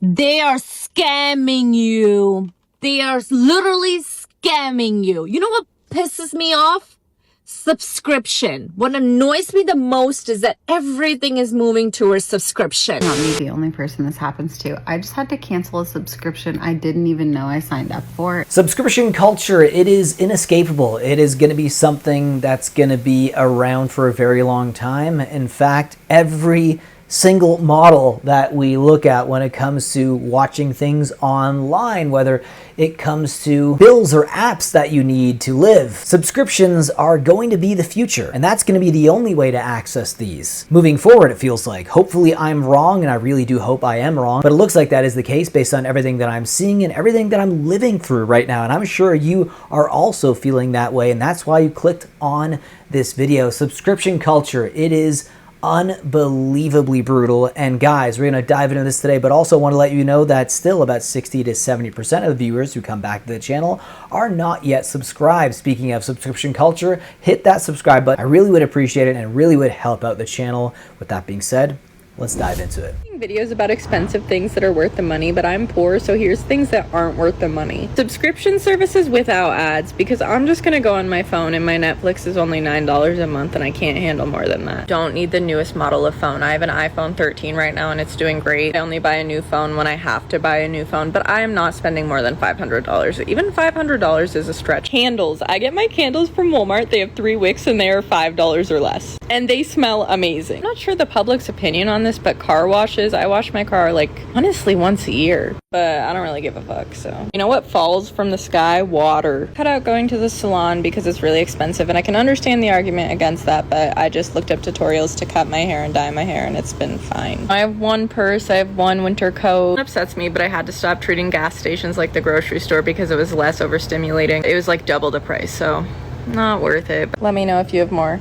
They are scamming you. They are literally scamming you. You know what pisses me off? Subscription. What annoys me the most is that everything is moving towards subscription. Not me the only person this happens to. I just had to cancel a subscription I didn't even know I signed up for. Subscription culture, it is inescapable. It is going to be something that's going to be around for a very long time. In fact, every single model that we look at when it comes to watching things online, whether it comes to bills or apps that you need to live, subscriptions are going to be the future, and that's going to be the only way to access these moving forward. It feels like, hopefully I'm wrong, and I really do hope I am wrong, but it looks like that is the case based on everything that I'm seeing and everything that I'm living through right now, and I'm sure you are also feeling that way, and that's why you clicked on this video. Subscription culture, it is unbelievably brutal. And guys, we're going to dive into this today, but also want to let you know that still about 60 to 70% of the viewers who come back to the channel are not yet subscribed. Speaking of subscription culture, hit that subscribe button. I really would appreciate it and really would help out the channel. With that being said, let's dive into it. Videos about expensive things that are worth the money, but I'm poor, so here's things that aren't worth the money. Subscription services without ads, because I'm just gonna go on my phone and my Netflix is only $9 a month and I can't handle more than that. Don't need the newest model of phone. I have an iPhone 13 right now and it's doing great. I only buy a new phone when I have to buy a new phone, but I am not spending more than $500. Even $500 is a stretch. Candles. I get my candles from Walmart. They have 3 wicks and they are $5 or less. And they smell amazing. I'm not sure the public's opinion on this, but car washes, I wash my car like honestly once a year, but I don't really give a fuck. So you know what falls from the sky? Water. Cut out going to the salon because it's really expensive, and I can understand the argument against that, but I just looked up tutorials to cut my hair and dye my hair and it's been fine. I have one purse, I have one winter coat. It upsets me, but I had to stop treating gas stations like the grocery store because it was less overstimulating. It was like double the price, so not worth it. But let me know if you have more.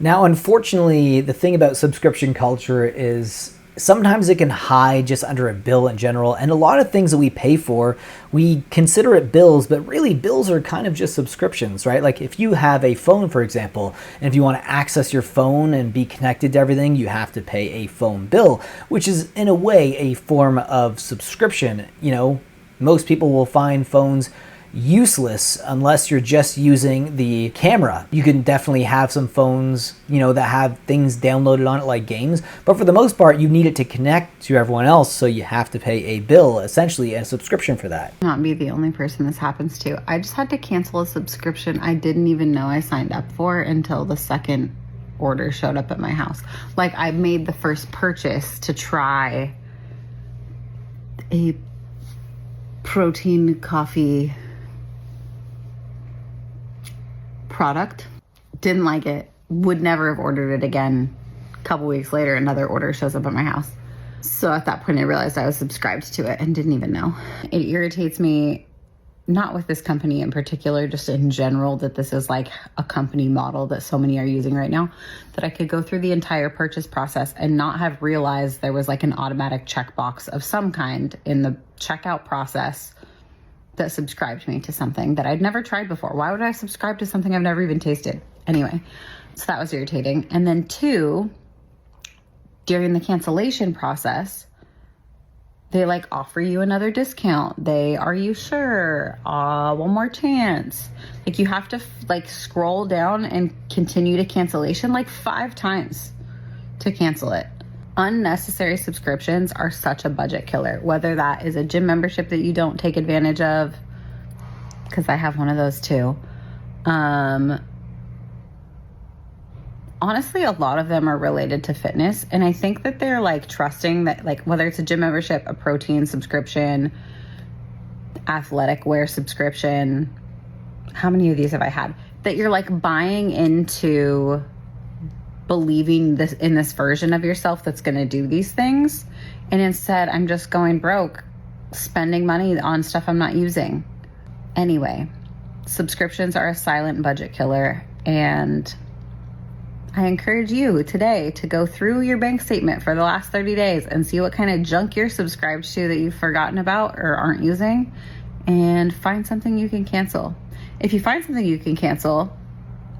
Now, unfortunately, the thing about subscription culture is sometimes it can hide just under a bill in general, and a lot of things that we pay for, we consider it bills, but really bills are kind of just subscriptions, right? Like if you have a phone, for example, and if you want to access your phone and be connected to everything, you have to pay a phone bill, which is in a way a form of subscription. You know, most people will find phones useless unless you're just using the camera. You can definitely have some phones, you know, that have things downloaded on it like games, but for the most part you need it to connect to everyone else, so you have to pay a bill, essentially a subscription for that. Not me the only person this happens to. I just had to cancel a subscription I didn't even know I signed up for until the second order showed up at my house. Like I made the first purchase to try a protein coffee product, didn't like it, would never have ordered it again. A couple weeks later, another order shows up at my house. So at that point I realized I was subscribed to it and didn't even know. It irritates me, not with this company in particular, just in general, that this is like a company model that so many are using right now, that I could go through the entire purchase process and not have realized there was like an automatic checkbox of some kind in the checkout process that subscribed me to something that I'd never tried before. Why would I subscribe to something I've never even tasted? Anyway, so that was irritating. And then 2, during the cancellation process, they like offer you another discount. Are you sure? One more chance. Like you have to like scroll down and continue to cancellation like 5 times to cancel it. Unnecessary subscriptions are such a budget killer, whether that is a gym membership that you don't take advantage of, because I have one of those too. Honestly, a lot of them are related to fitness, and I think that they're like trusting that, like whether it's a gym membership, a protein subscription, athletic wear subscription, how many of these have I had, that you're like buying into believing this in this version of yourself that's going to do these things, and instead I'm just going broke spending money on stuff I'm not using. Anyway, subscriptions are a silent budget killer, and I encourage you today to go through your bank statement for the last 30 days and see what kind of junk you're subscribed to that you've forgotten about or aren't using, and find something you can cancel. If you find something you can cancel,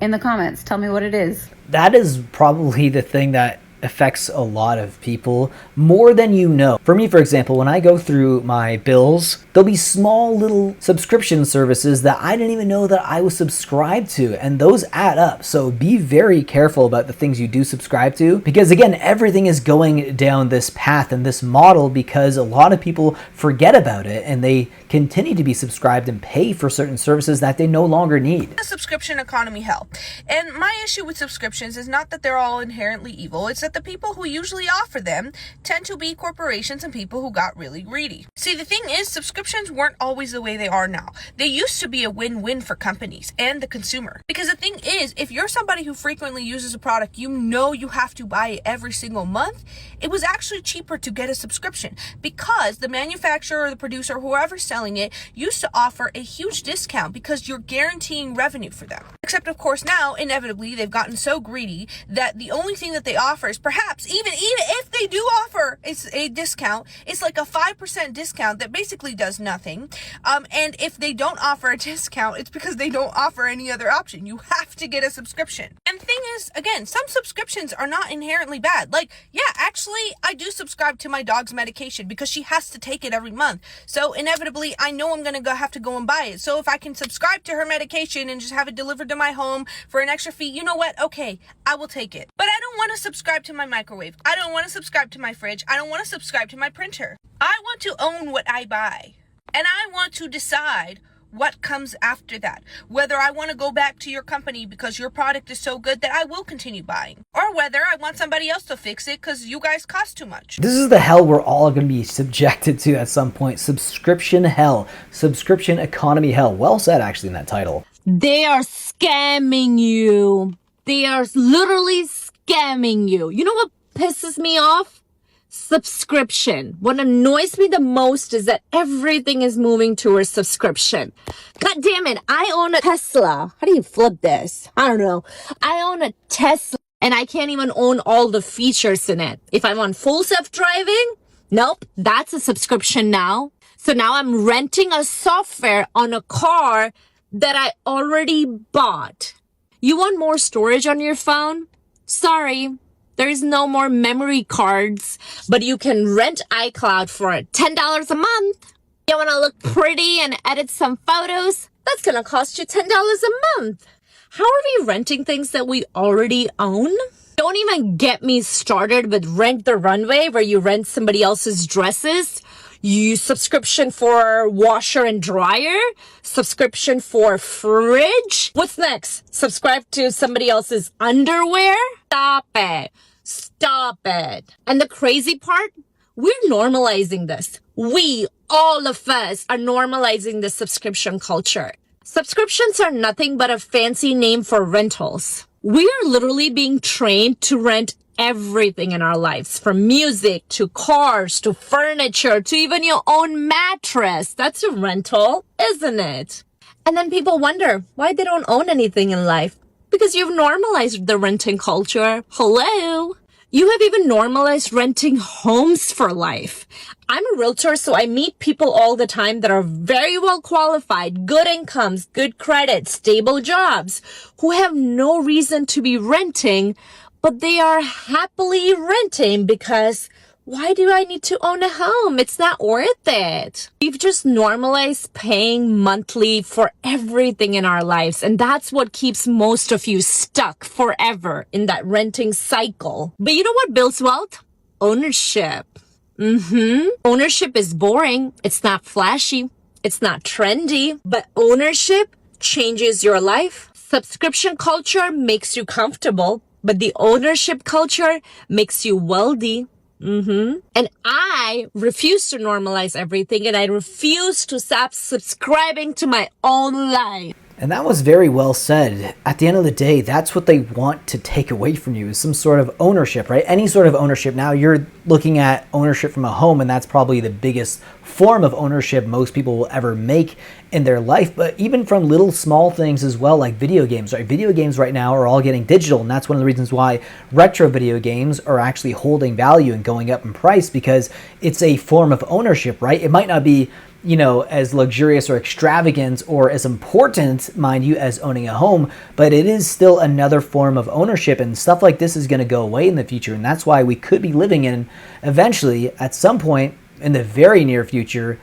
in the comments, tell me what it is. That is probably the thing that affects a lot of people more than you know. For me, for example, when I go through my bills, there'll be small little subscription services that I didn't even know that I was subscribed to, and those add up. So be very careful about the things you do subscribe to, because again, everything is going down this path and this model because a lot of people forget about it and they continue to be subscribed and pay for certain services that they no longer need. The subscription economy hell. And my issue with subscriptions is not that they're all inherently evil, it's that the people who usually offer them tend to be corporations and people who got really greedy. See, the thing is, subscriptions weren't always the way they are now. They used to be a win-win for companies and the consumer. Because the thing is, if you're somebody who frequently uses a product, you know you have to buy it every single month, it was actually cheaper to get a subscription because the manufacturer or the producer, whoever's selling it, used to offer a huge discount because you're guaranteeing revenue for them. Except, of course, now, inevitably, they've gotten so greedy that the only thing that they offer is perhaps, even if they do offer a discount, it's like a 5% discount that basically does nothing. And if they don't offer a discount, it's because they don't offer any other option. You have to get a subscription. And the thing is, again, some subscriptions are not inherently bad. Like, yeah, actually, I do subscribe to my dog's medication because she has to take it every month. So inevitably, I know I'm going to have to go and buy it. So if I can subscribe to her medication and just have it delivered to my home for an extra fee, you know what? Okay, I will take it. But I don't want to subscribe to my microwave. I don't want to subscribe to my fridge. I don't want to subscribe to my printer. I want to own what I buy. And I want to decide what comes after that. Whether I want to go back to your company because your product is so good that I will continue buying. Or whether I want somebody else to fix it because you guys cost too much. This is the hell we're all going to be subjected to at some point. Subscription hell. Subscription economy hell. Well said, actually, in that title. They are scamming you. They are literally scamming you. You know what pisses me off? Subscription. What annoys me the most is that everything is moving towards subscription. God damn it. I own a Tesla. How do you flip this? I don't know. I own a Tesla and I can't even own all the features in it. If I want full self-driving, nope, that's a subscription now. So now I'm renting a software on a car that I already bought. You want more storage on your phone? Sorry. There is no more memory cards, but you can rent iCloud for $10 a month. You want to look pretty and edit some photos? That's going to cost you $10 a month. How are we renting things that we already own? Don't even get me started with Rent the Runway, where you rent somebody else's dresses. You subscription for washer and dryer, subscription for fridge. What's next? Subscribe to somebody else's underwear? Stop it. Stop it. And the crazy part, we're normalizing this. We, all of us, are normalizing the subscription culture. Subscriptions are nothing but a fancy name for rentals. We are literally being trained to rent everything in our lives, from music to cars to furniture to even your own mattress. That's a rental, isn't it? And then people wonder why they don't own anything in life. Because you've normalized the renting culture. Hello? You have even normalized renting homes for life. I'm a realtor, so I meet people all the time that are very well qualified, good incomes, good credit, stable jobs, who have no reason to be renting, but they are happily renting because why do I need to own a home? It's not worth it. We've just normalized paying monthly for everything in our lives. And that's what keeps most of you stuck forever in that renting cycle. But you know what builds wealth? Ownership. Ownership is boring. It's not flashy. It's not trendy. But ownership changes your life. Subscription culture makes you comfortable. But the ownership culture makes you wealthy. And I refuse to normalize everything, and I refuse to stop subscribing to my own life. And that was very well said. At the end of the day, that's what they want to take away from you, is some sort of ownership, right? Any sort of ownership. Now you're looking at ownership from a home, and that's probably the biggest form of ownership most people will ever make in their life. But even from little small things as well, like video games, right? Video games right now are all getting digital, and that's one of the reasons why retro video games are actually holding value and going up in price, because it's a form of ownership, right? It might not be, you know, as luxurious or extravagant or as important, mind you, as owning a home, but it is still another form of ownership, and stuff like this is going to go away in the future. And that's why we could be living in, eventually, at some point in the very near future,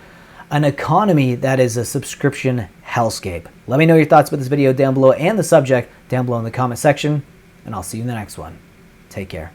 an economy that is a subscription hellscape. Let me know your thoughts about this video down below and the subject down below in the comment section, and I'll see you in the next one. Take care.